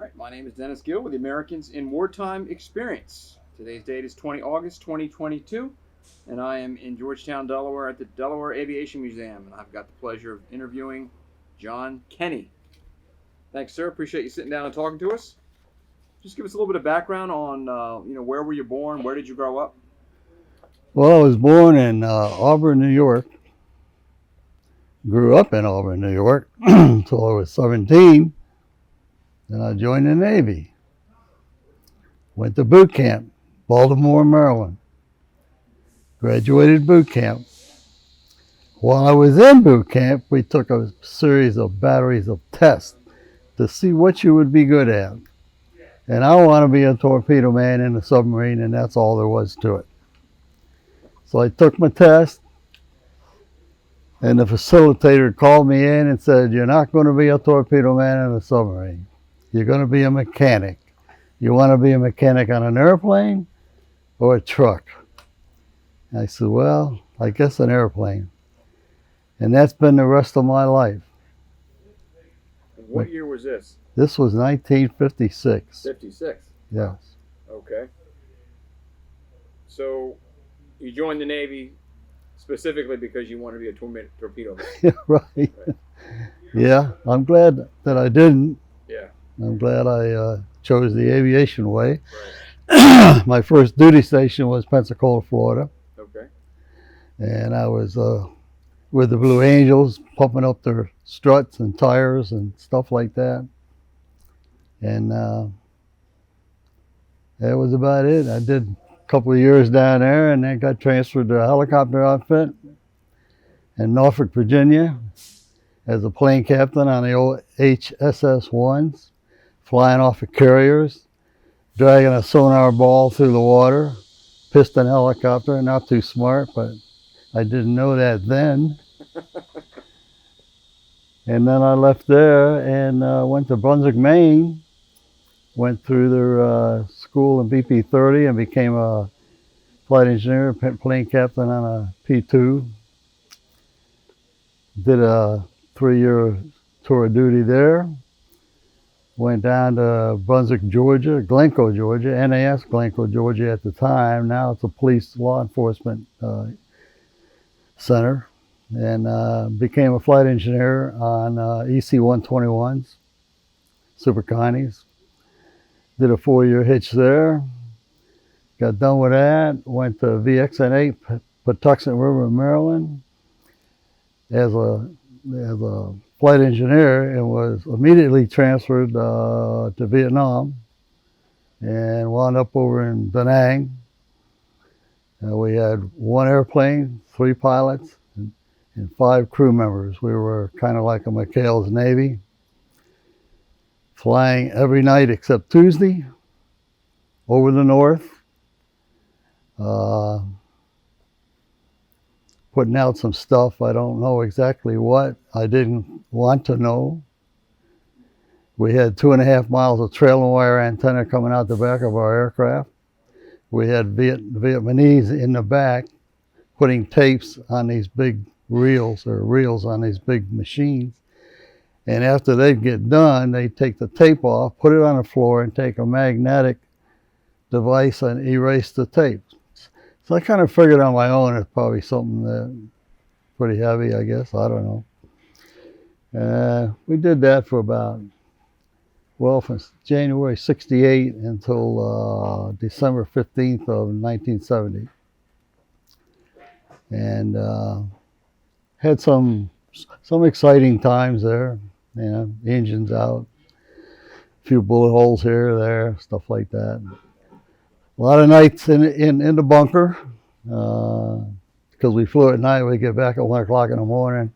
All right, my name is Dennis Gill with the Americans in Wartime Experience. Today's date is August 2022, and I am in Georgetown, Delaware at the Delaware Aviation Museum, and I've got the pleasure of interviewing John Kenney. Thanks, sir. Appreciate you sitting down and talking to us. Just give us a little bit of background on, where were you born? Where did you grow up? Well, I was born in Auburn, New York. Grew up in Auburn, New York until I was 17. Then I joined the Navy. Went to boot camp, Baltimore, Maryland. Graduated boot camp. While I was in boot camp, we took a series of batteries of tests to see what you would be good at. And I want to be a torpedo man in a submarine, and that's all there was to it. So I took my test, and the facilitator called me in and said, "You're not going to be a torpedo man in a submarine. You're going to be a mechanic. You want to be a mechanic on an airplane or a truck?" I said, "Well, I guess an airplane." And that's been the rest of my life. What year was this? This was 1956. 56. Yes. Okay. So you joined the Navy specifically because you wanted to be a torpedo man. Right. Yeah, I'm glad that I didn't. Yeah. I'm glad I chose the aviation way. Right. My first duty station was Pensacola, Florida. Okay. And I was with the Blue Angels, pumping up their struts and tires and stuff like that. And that was about it. I did a couple of years down there, and then got transferred to a helicopter outfit in Norfolk, Virginia, as a plane captain on the old HSS-1s, flying off of carriers, dragging a sonar ball through the water, piston helicopter. Not too smart, but I didn't know that then. And then I left there and went to Brunswick, Maine, went through their school in BP-30 and became a flight engineer, plane captain on a P-2. Did a 3-year tour of duty there. Went down to Brunswick, Georgia, Glencoe, Georgia, NAS Glencoe, Georgia at the time. Now it's a police law enforcement center. And became a flight engineer on EC-121s, Super Connies. Did a 4-year hitch there. Got done with that. Went to VXN-8, Patuxent River, Maryland, as a flight engineer, and was immediately transferred to Vietnam and wound up over in Da Nang. We had 1 airplane, 3 pilots, and 5 crew members. We were kind of like a McHale's Navy, flying every night except Tuesday over the north, putting out some stuff. I don't know exactly what. I didn't want to know. We had 2.5 miles of trailing wire antenna coming out the back of our aircraft. We had Vietnamese in the back putting tapes on these big reels on these big machines. And after they'd get done, they'd take the tape off, put it on the floor, and take a magnetic device and erase the tape. So I kind of figured on my own it's probably something that pretty heavy, I guess. I don't know. We did that for about, from January 68 until December 15th of 1970. And had some exciting times there. You know, engines out, a few bullet holes here or there, stuff like that. A lot of nights in the bunker, because we flew at night. We get back at 1 o'clock in the morning.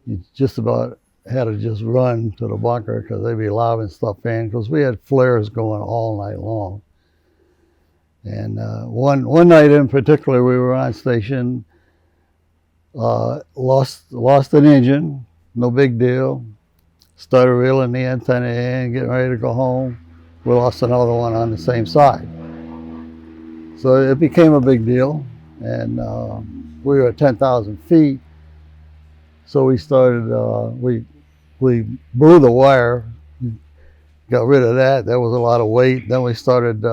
You just about had to just run to the bunker because they'd be lobbing stuff in, because we had flares going all night long. And one night in particular, we were on station, lost an engine, no big deal. Started reeling the antenna in, getting ready to go home. We lost another one on the same side. So it became a big deal, and we were at 10,000 feet. So we started, we blew the wire got rid of that. That was a lot of weight. Then we started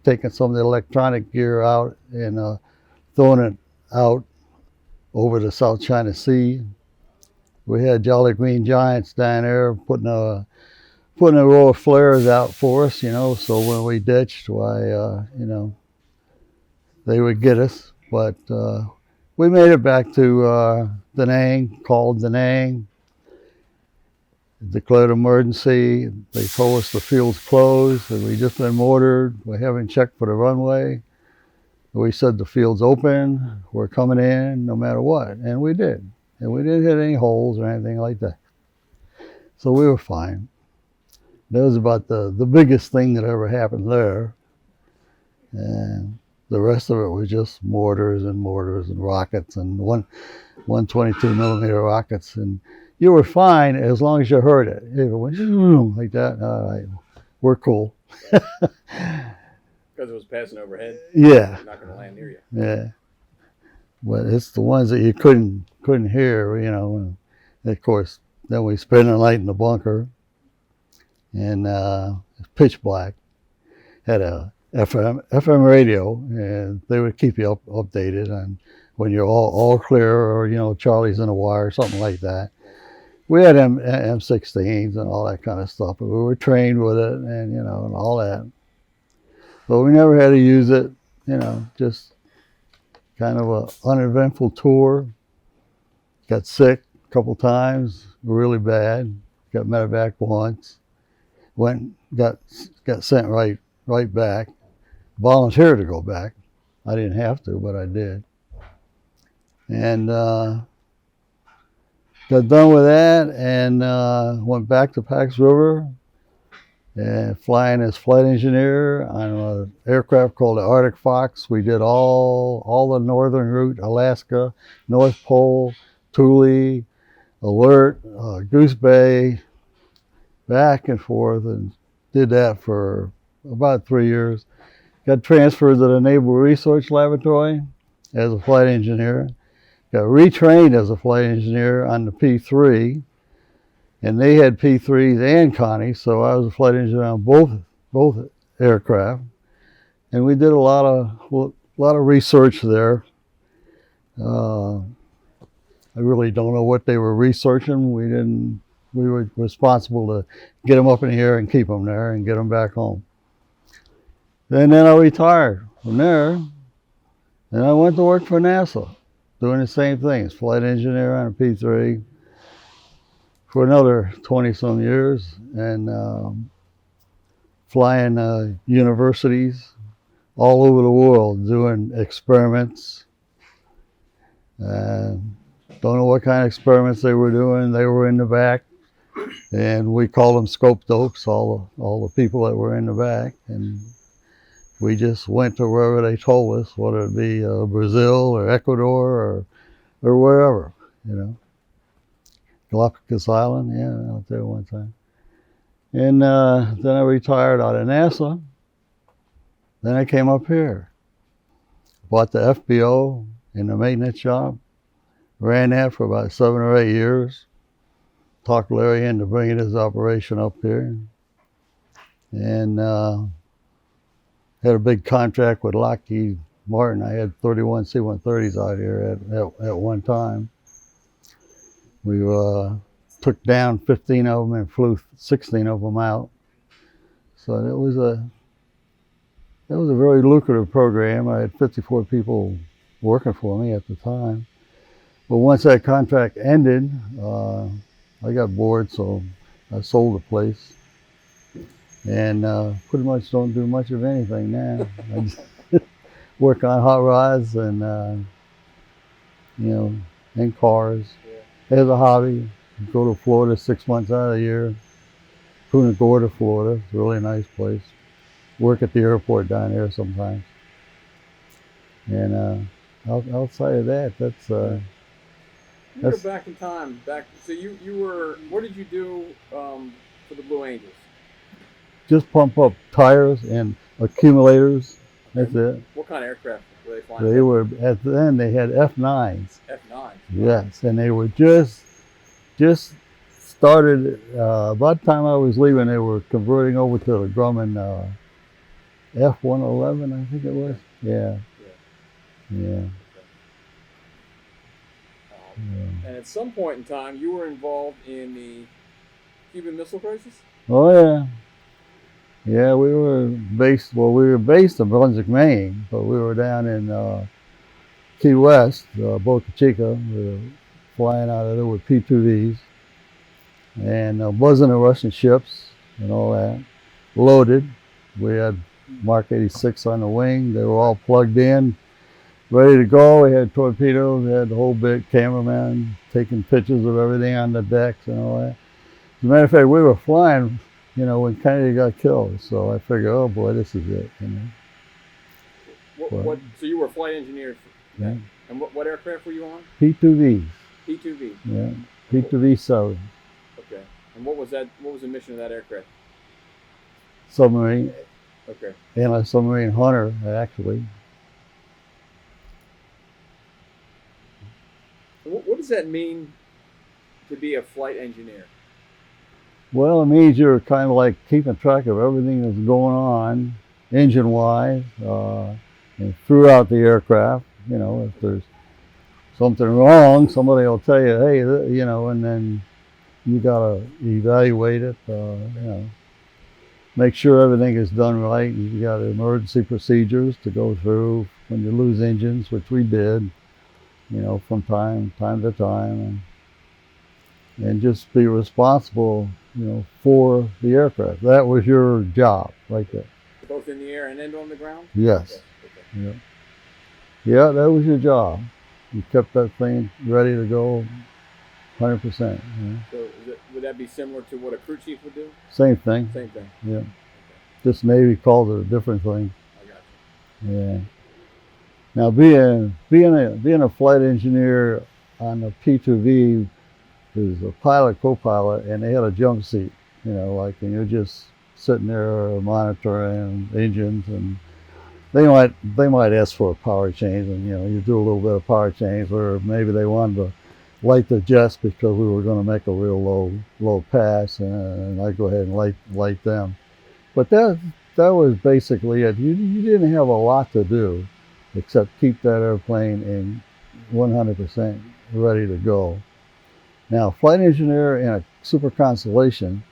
taking some of the electronic gear out and throwing it out over the South China Sea. We had Jolly Green Giants down there putting a row of flares out for us, so when we ditched, why, they would get us. But we made it back to Da Nang, called Da Nang, declared emergency. They told us the field's closed and we just been mortared. We haven't checked for the runway. We said the field's open, we're coming in no matter what, and we did. And we didn't hit any holes or anything like that. So we were fine. That was about the biggest thing that ever happened there. And the rest of it was just mortars and rockets and 122 millimeter rockets. And you were fine as long as you heard it. If it went like that, all right, we're cool. Because it was passing overhead? Yeah. It's not going to land near you. Yeah. But it's the ones that you couldn't hear, And of course, then we spent the night in the bunker. And it's pitch black. Had a FM radio, and they would keep you updated on when you're all clear, or Charlie's in a wire, something like that. We had M16s and all that kind of stuff, but we were trained with it, and all that. But we never had to use it, just kind of a uneventful tour. Got sick a couple times, really bad. Got medevac once. Got sent right back. Volunteered to go back. I didn't have to, but I did. And got done with that and went back to Pax River and flying as flight engineer on an aircraft called the Arctic Fox. We did all the northern route, Alaska, North Pole, Thule, Alert, Goose Bay, back and forth, and did that for about 3 years. Got transferred to the Naval Research Laboratory as a flight engineer. Got retrained as a flight engineer on the P3, and they had P3s and Kenney, so I was a flight engineer on both aircraft. And we did a lot of research there. I really don't know what they were researching. We were responsible to get them up in the air and keep them there and get them back home. And then I retired from there, and I went to work for NASA, doing the same thing as flight engineer on a P3 for another 20-some years, and flying universities all over the world, doing experiments. Don't know what kind of experiments they were doing. They were in the back, and we called them scope dopes, all the people that were in the back, and we just went to wherever they told us, whether it be Brazil or Ecuador or wherever, Galapagos Island, yeah, out there one time. And then I retired out of NASA. Then I came up here, bought the FBO in the maintenance shop, ran that for about 7 or 8 years. Talked Larry into bringing his operation up here, and had a big contract with Lockheed Martin. I had 31 C-130s out here at one time. We took down 15 of them and flew 16 of them out. So it was a very lucrative program. I had 54 people working for me at the time. But once that contract ended, I got bored, so I sold the place. And pretty much don't do much of anything now. I just work on hot rods and, and cars. Yeah. As a hobby, go to Florida 6 months out of the year. Punta Gorda, Florida. It's a really nice place. Work at the airport down there sometimes. And outside of that, that's... You were back in time. So you were... What did you do for the Blue Angels? Just pump up tires and accumulators. That's it. What kind of aircraft were they flying? At the end they had F9s. F9s? Yes, and they were just started, about the time I was leaving, they were converting over to the Grumman F-111, I think it was. Yeah, yeah. And at some point in time, you were involved in the Cuban Missile Crisis? Oh, yeah. Yeah, we were based in Brunswick, Maine, but we were down in Key West, Boca Chica. We were flying out of there with P-2Vs and buzzing the Russian ships and all that. Loaded. We had Mark 86 on the wing. They were all plugged in, ready to go. We had torpedoes. We had the whole big cameraman taking pictures of everything on the decks and all that. As a matter of fact, we were flying, when Kennedy got killed. So I figured, oh boy, this is it. So you were a flight engineer. Yeah. And what aircraft were you on? P-2Vs. P-2V. Yeah. P-2V-7. Okay. And what was that? What was the mission of that aircraft? Submarine. Okay. Anti-submarine hunter, actually. What does that mean to be a flight engineer? Well, it means you're kind of like keeping track of everything that's going on, engine-wise, and throughout the aircraft. If there's something wrong, somebody will tell you, hey, and then you gotta evaluate it. Make sure everything is done right. You got emergency procedures to go through when you lose engines, which we did, from time to time, and just be responsible, for the aircraft. That was your job right there. Both in the air and on the ground? Yes. Okay. Yeah. Yeah, that was your job. You kept that thing ready to go 100%. So would that be similar to what a crew chief would do? Same thing. Same thing. Yeah. Okay. Just Navy calls it a different thing. I got you. Yeah. Now being a flight engineer on the P-2V is a pilot, co-pilot, and they had a jump seat. And you're just sitting there monitoring engines, and they might ask for a power change, and you do a little bit of power change, or maybe they wanted to light the jets because we were going to make a real low pass, and I go ahead and light them. But that was basically it. You didn't have a lot to do except keep that airplane in 100% ready to go. Now, flight engineer in a Super Constellation,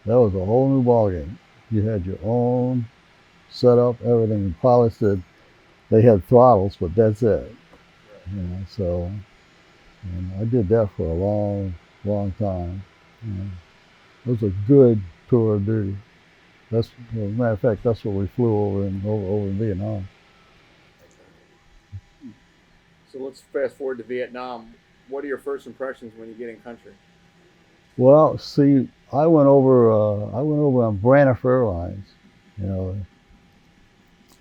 that was a whole new ballgame. You had your own setup, everything. The pilots they had throttles, but that's it. So, and I did that for a long time. It was a good tour of duty. As a matter of fact, that's what we flew over in Vietnam. So let's fast forward to Vietnam. What are your first impressions when you get in country? Well, see, I went over on Braniff Airlines,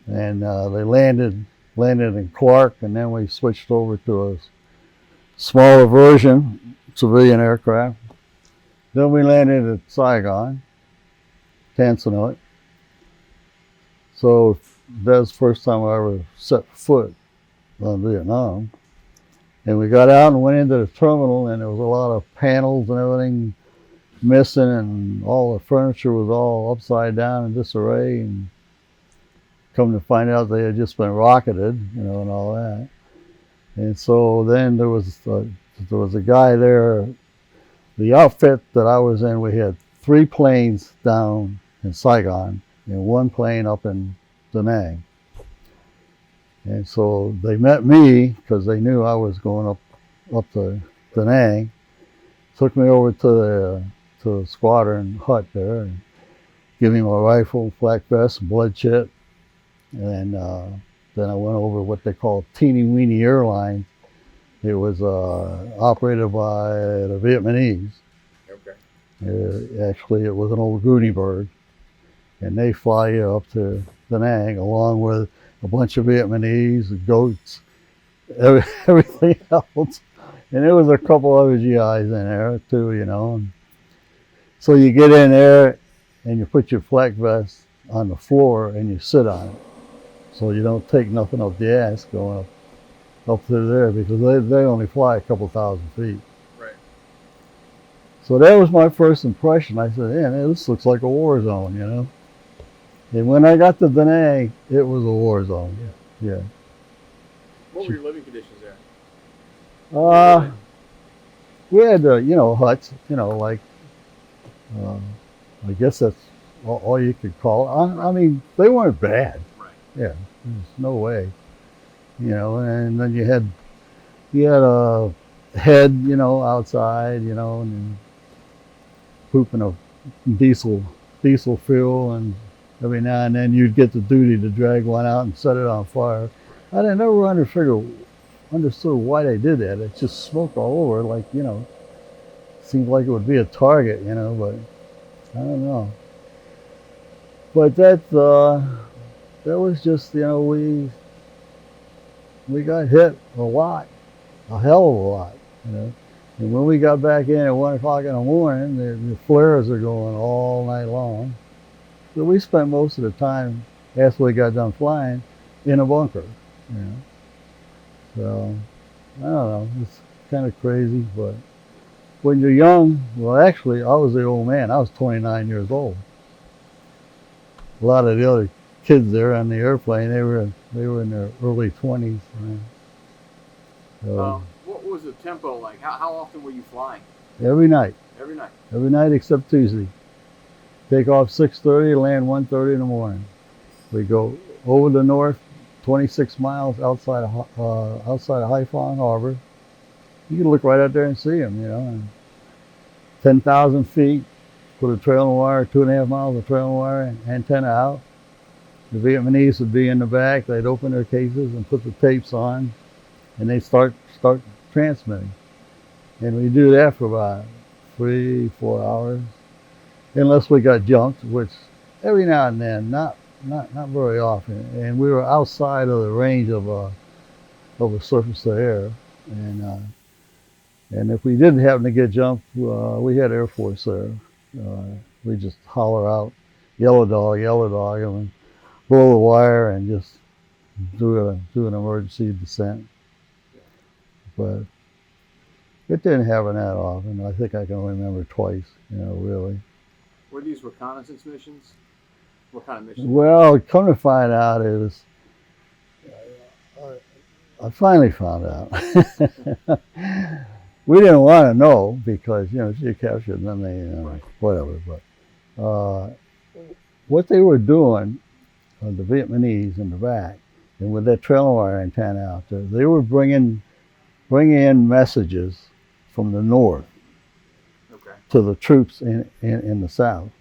and they landed in Clark, and then we switched over to a smaller version civilian aircraft. Then we landed at Saigon, Tan Son Nhut. So that's the first time I ever set foot on Vietnam. And we got out and went into the terminal, and there was a lot of panels and everything missing, and all the furniture was all upside down in disarray. And come to find out, they had just been rocketed, and all that. And so then there was a guy there. The outfit that I was in, we had 3 planes down in Saigon and 1 plane up in Da Nang. And so they met me because they knew I was going up to Da Nang. Took me over to the squadron hut there and gave me my rifle, flak vest, blood chit. And then I went over what they call Teeny Weeny Airlines. It was operated by the Vietnamese. Okay. Actually, it was an old Goody bird. And they fly you up to Da Nang along with a bunch of Vietnamese, goats, everything else. And there was a couple other GIs in there too, And so you get in there and you put your flak vest on the floor and you sit on it. So you don't take nothing up the ass going up through there, because they only fly a couple thousand feet. Right. So that was my first impression. I said, yeah, this looks like a war zone, you know. And when I got to Da Nang, it was a war zone. Yeah. What were your living conditions there? Uh, we had, huts, like, uh, I guess that's all you could call it. I mean, they weren't bad. Right. Yeah, there's no way. And then you had a head, outside, and pooping a diesel fuel, and every now and then you'd get the duty to drag one out and set it on fire. I never understood why they did that. It just smoked all over, like, seemed like it would be a target, but I don't know. But that was just, we got hit a lot, a hell of a lot. And when we got back in at 1 o'clock in the morning, the flares are going all night long. So we spent most of the time after we got done flying in a bunker. So I don't know. It's kind of crazy, but when you're young, well, actually, I was the old man. I was 29 years old. A lot of the other kids there on the airplane, they were in their early 20s. So, what was the tempo like? How often were you flying? every night. Every night. Every night except Tuesday. Take off 6:30, land 1:30 in the morning. We go over the north, 26 miles outside of Haiphong Harbor. You can look right out there and see them, and 10,000 feet, put a trailing wire, 2.5 miles of trailing wire antenna out. The Vietnamese would be in the back. They'd open their cases and put the tapes on, and they'd start transmitting. And we do that for about 3-4 hours, unless we got jumped, which every now and then, not very often. And we were outside of the range of a surface to air, and if we didn't happen to get jumped, we had Air Force there. We just holler out, yellow dog, and blow the wire and just do an emergency descent. But it didn't happen that often. I think I can remember twice, really. Were these reconnaissance missions? What kind of missions? Well, come to find out, I finally found out. We didn't want to know because, if you captured them, Right. whatever. But what they were doing, the Vietnamese in the back, and with that trailing wire antenna out there, they were bringing in messages from the north to the troops in the south.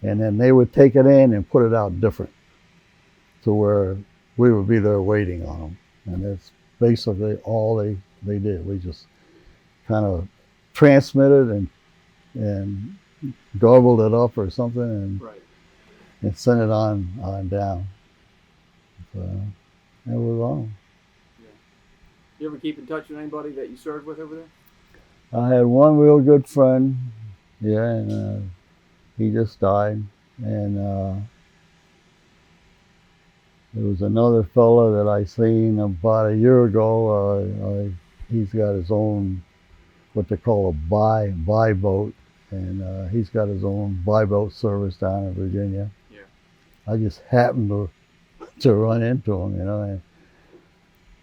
And then they would take it in and put it out different to where we would be there waiting on them. And that's basically all they did. We just kind of transmitted and garbled it up or something and sent it on down. So that was all. You ever keep in touch with anybody that you served with over there? I had one real good friend, and he just died. And there was another fella that I seen about a year ago. He's got his own, what they call a buy boat, and he's got his own buy boat service down in Virginia. Yeah. I just happened to run into him,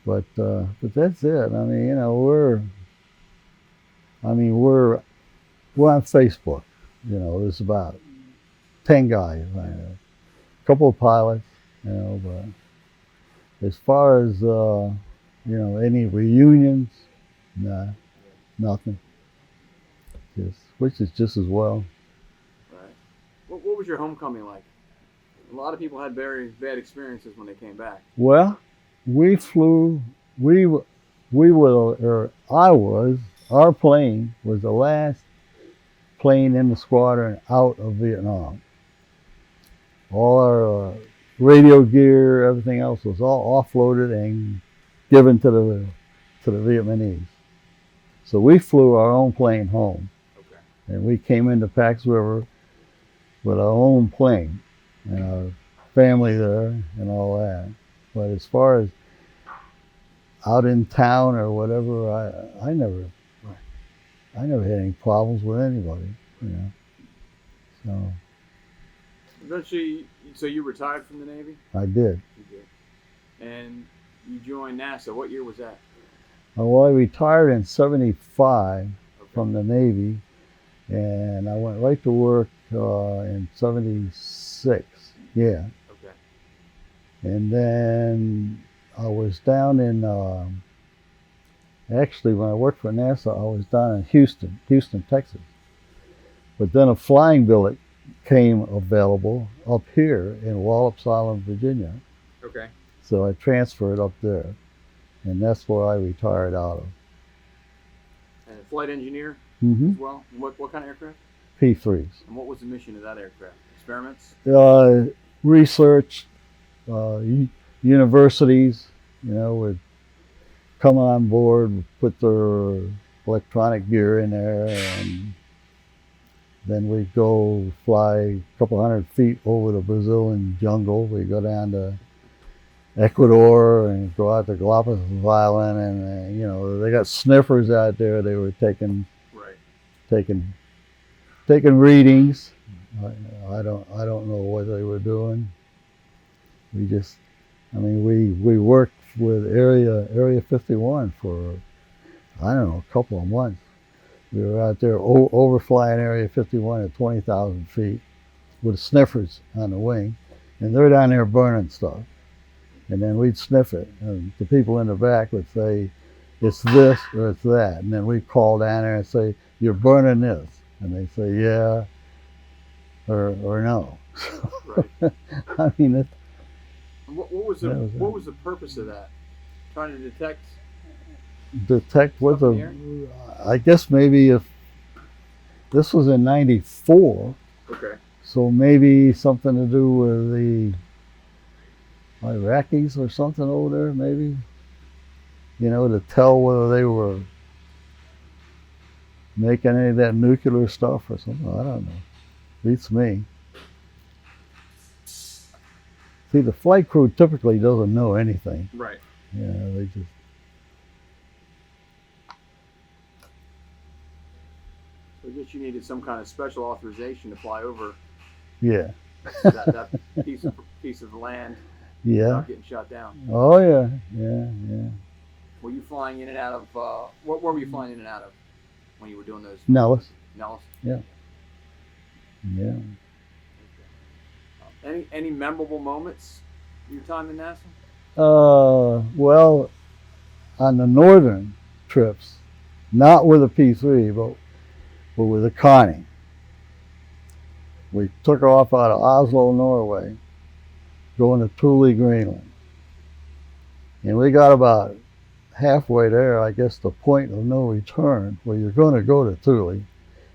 But that's it. I mean, we're on Facebook. There's about 10 guys, a couple of pilots, but as far as any reunions, nah, nothing. Which is just as well. Right. What was your homecoming like? A lot of people had very bad experiences when they came back. Well, we flew. Our plane was the last plane in the squadron out of Vietnam. All our radio gear, everything else was all offloaded and given to the Vietnamese. So we flew our own plane home. Okay. And we came into Pax River with our own plane and our family there and all that. But as far as out in town or whatever, I never had any problems with anybody, you know. So Eventually, so you retired from the Navy? I did. You did. And you joined NASA. What year was that? Well, I retired in '75 Okay. from the Navy, and I went right to work in '76. Yeah. Okay. And then I was down in, actually, when I worked for NASA, I was down in Houston, Texas. But then a flying billet came available up here in Wallops Island, Virginia. Okay. So I transferred up there, and that's where I retired out of. And a flight engineer Mm-hmm. as well? And what kind of aircraft? P3s. And what was the mission of that aircraft? Experiments? Research, universities, would come on board, put their electronic gear in there, and then we'd go fly a couple hundred feet over the Brazilian jungle. We'd go down to Ecuador and go out to Galapagos Island, and they got sniffers out there. They were taking readings. I don't know what they were doing. We worked with Area 51 for, I don't know, a couple of months. We were out there overflying Area 51 at 20,000 feet with sniffers on the wing, and they're down there burning stuff. And then we'd sniff it, and the people in the back would say, it's this or it's that. And then we'd call down there and say, you're burning this. And they'd say, yeah, or no. Right. I mean, what was the purpose of that? Trying to detect what stuff in the air? I guess maybe if this was in '94, Okay. so maybe something to do with the Iraqis or something over there, maybe, to tell whether they were making any of that nuclear stuff or something. I don't know. Beats me. See, the flight crew typically doesn't know anything. Right. They just. So I guess you needed some kind of special authorization to fly over. Yeah. that piece of land. Yeah. Without getting shot down. Oh yeah, yeah. Were you flying in and out of? Where were you flying in and out of when you were doing those? Nellis. Nellis. Yeah. Yeah. Any memorable moments your time in NASA? Well, on the northern trips, not with a P3, but with a Kenney. We took off out of Oslo, Norway, going to Thule, Greenland. And we got about halfway there, I guess, the point of no return, where you're going to go to Thule.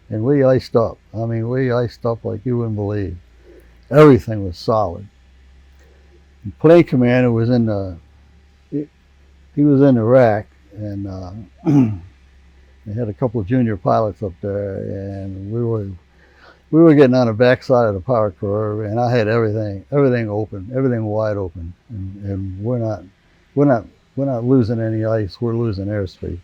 And we iced up. We iced up like you wouldn't believe. Everything was solid. The plane commander was in he was in Iraq, and they had a couple of junior pilots up there, and we were getting on the backside of the power curve, and I had everything open, everything wide open, and we're not losing any ice, we're losing airspeed.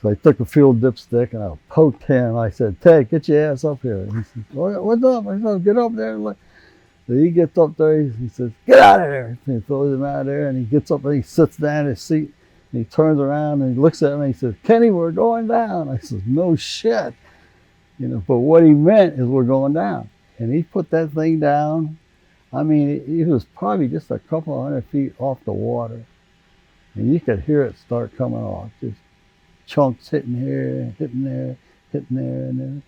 So I took a fuel dipstick and I poked him. I said, Ted, get your ass up here. And he said, what's up? I said, get up there. So he gets up there, he says, get out of there. And he throws him out of there, and he gets up and he sits down in his seat, and he turns around and he looks at me and he says, Kenney, we're going down. I said, no shit. But what he meant is we're going down. And he put that thing down. It was probably just a couple of 100 feet off the water. And you could hear it start coming off. Just chunks hitting here, hitting there, and then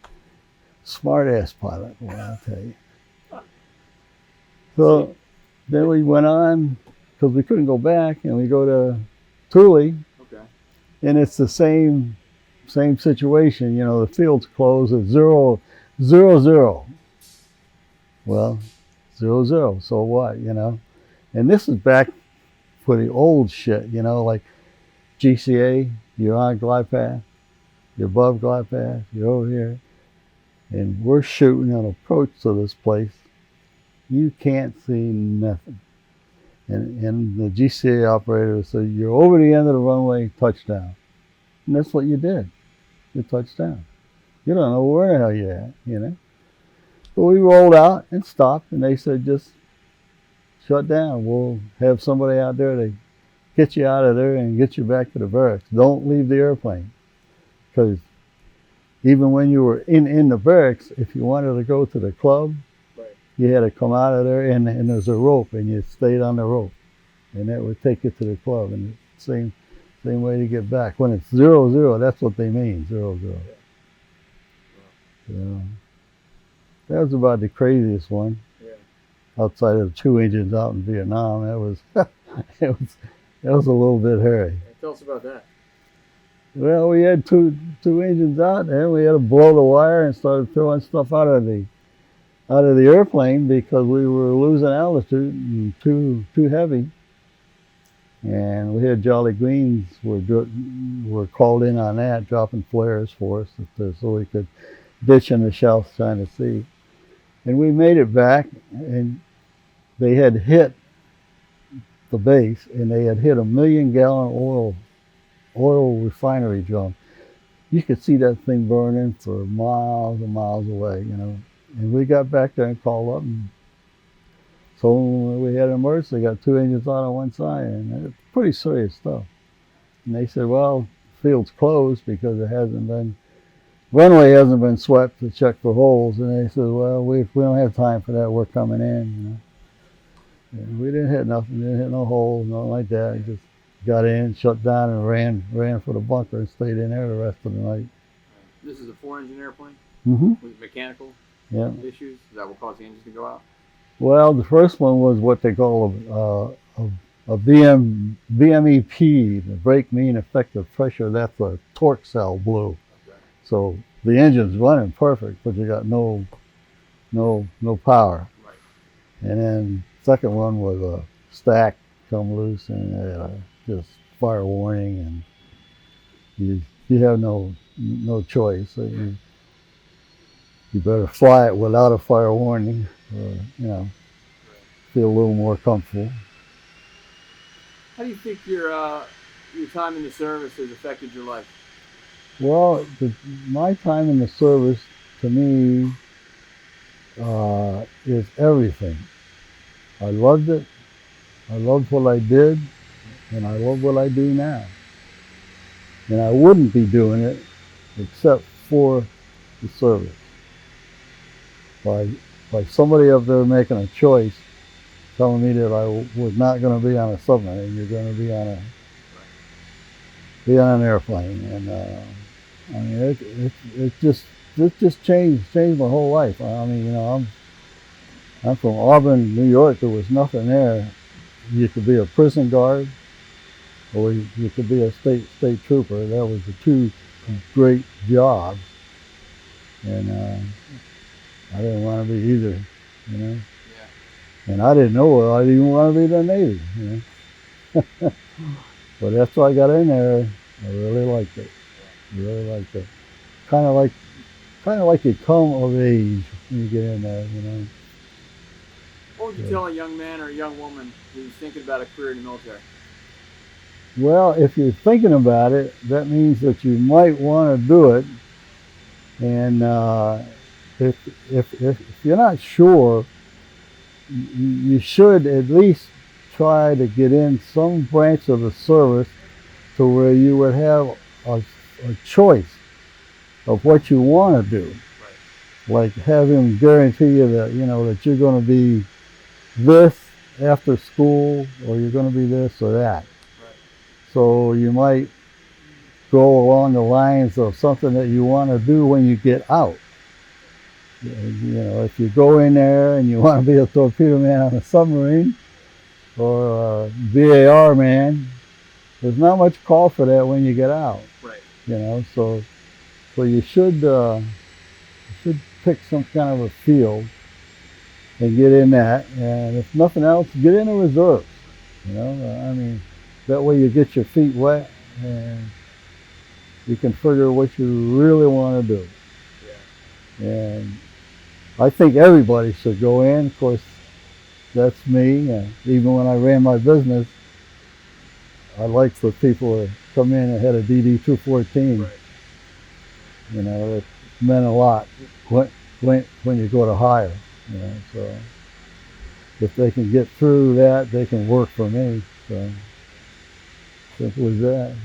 smart ass pilot, boy, I'll tell you. So then we went on, because we couldn't go back, and we go to Thule. Okay. And it's the same situation. The field's closed at 0-0. Well, 0-0. So what? And this is back for the old shit. Like GCA. You're on glide path. You're above glide path. You're over here, and we're shooting an approach to this place. You can't see nothing. And the GCA operator said, you're over the end of the runway, touchdown. And that's what you did. You touched down. You don't know where the hell you're at, you know. But we rolled out and stopped, and they said, just shut down. We'll have somebody out there to get you out of there and get you back to the barracks. Don't leave the airplane. Because even when you were in the barracks, if you wanted to go to the club, Right. you had to come out of there, and there's a rope, and you stayed on the rope. And that would take you to the club. And same way to get back. When it's 0-0, that's what they mean, 0-0. So, that was about the craziest one. Yeah. Outside of the 2 engines out in Vietnam, that was that was a little bit hairy. Tell us about that. Well, we had two engines out, and we had to blow the wire and started throwing stuff out of the airplane because we were losing altitude and too heavy. And we had Jolly Greens were called in on that, dropping flares for us so we could ditch in the shells trying to see. And we made it back, and they had hit the base, and they had hit a 1,000,000-gallon oil refinery drum. You could see that thing burning for miles and miles away, you know. And we got back there and called up and told them we had an emergency. They got 2 engines out on one side, and it's pretty serious stuff. And they said, well, the field's closed because runway hasn't been swept to check for holes. And they said, well, we don't have time for that. We're coming in, you know. And we didn't hit nothing, didn't hit no holes, nothing like that. We just got in, shut down, and ran for the bunker and stayed in there the rest of the night. This is a 4-engine airplane with mechanical issues. Is that what caused the engines to go out? Well, the first one was what they call a BMEP, the brake mean effective pressure. That's a torque cell blew. Okay. So the engine's running perfect, but you got no power. Right. And then second one was a stack come loose, and just fire warning, and you have no choice. So you better fly it without a fire warning, or, you know, feel a little more comfortable. How do you think your time in the service has affected your life? Well, my time in the service, to me, is everything. I loved it. I loved what I did, and I love what I do now. And I wouldn't be doing it except for the service. By somebody up there making a choice, telling me that I was not going to be on a submarine, you're going to be on an airplane. And I mean, it just changed my whole life. I mean, you know, I'm from Auburn, New York. There was nothing there. You could be a prison guard, or you could be a state trooper. That was the 2 great jobs. And I didn't want to be either, you know. Yeah. And I didn't know I didn't want to be in the Navy, you know. But after I got in there, I really liked it. Really liked it. Kind of like you come of age when you get in there, you know. What would you tell a young man or a young woman who's thinking about a career in the military? Well, if you're thinking about it, that means that you might want to do it. And if you're not sure, you should at least try to get in some branch of the service to where you would have a choice of what you want to do. Right. Like have him guarantee you that, you know, that you're going to be this after school, or you're going to be this or that. Right. So you might go along the lines of something that you want to do when you get out. You know, if you go in there and you want to be a torpedo man on a submarine or a VAR man, there's not much call for that when you get out. Right. You know, so you should pick some kind of a field and get in that. And if nothing else, get in the reserves. You know, I mean, that way you get your feet wet and you can figure what you really want to do. Yeah. And I think everybody should go in. Of course, that's me. Even when I ran my business, I liked for people to come in and had a DD-214. Right. You know, meant a lot when you go to hire. You know, so if they can get through that, they can work for me. So simple as that.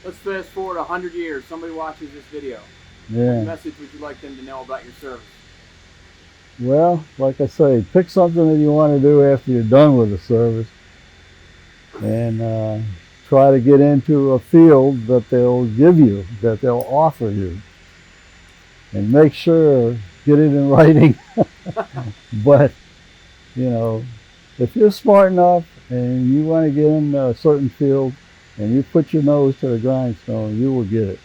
Let's fast forward 100 years. Somebody watches this video. Yeah. What message would you like them to know about your service? Well, like I say, pick something that you want to do after you're done with the service, and try to get into a field that they'll give you, that they'll offer you, and make sure get it in writing. But you know, if you're smart enough and you want to get in a certain field and you put your nose to the grindstone, you will get it.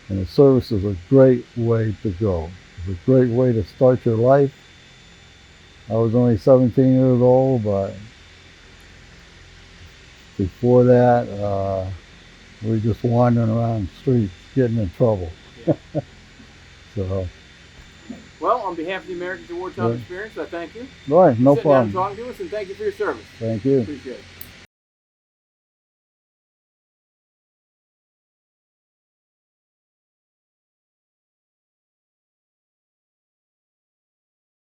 And the service is a great way to go. It's a great way to start your life. I was only 17 years old, but before that, we were just wandering around the streets, getting in trouble. Yeah. So, well, on behalf of the Americans in Wartime Experience, I thank you. all right, no Sitting down and problem. talking to us, and thank you for your service. Thank you. Appreciate it.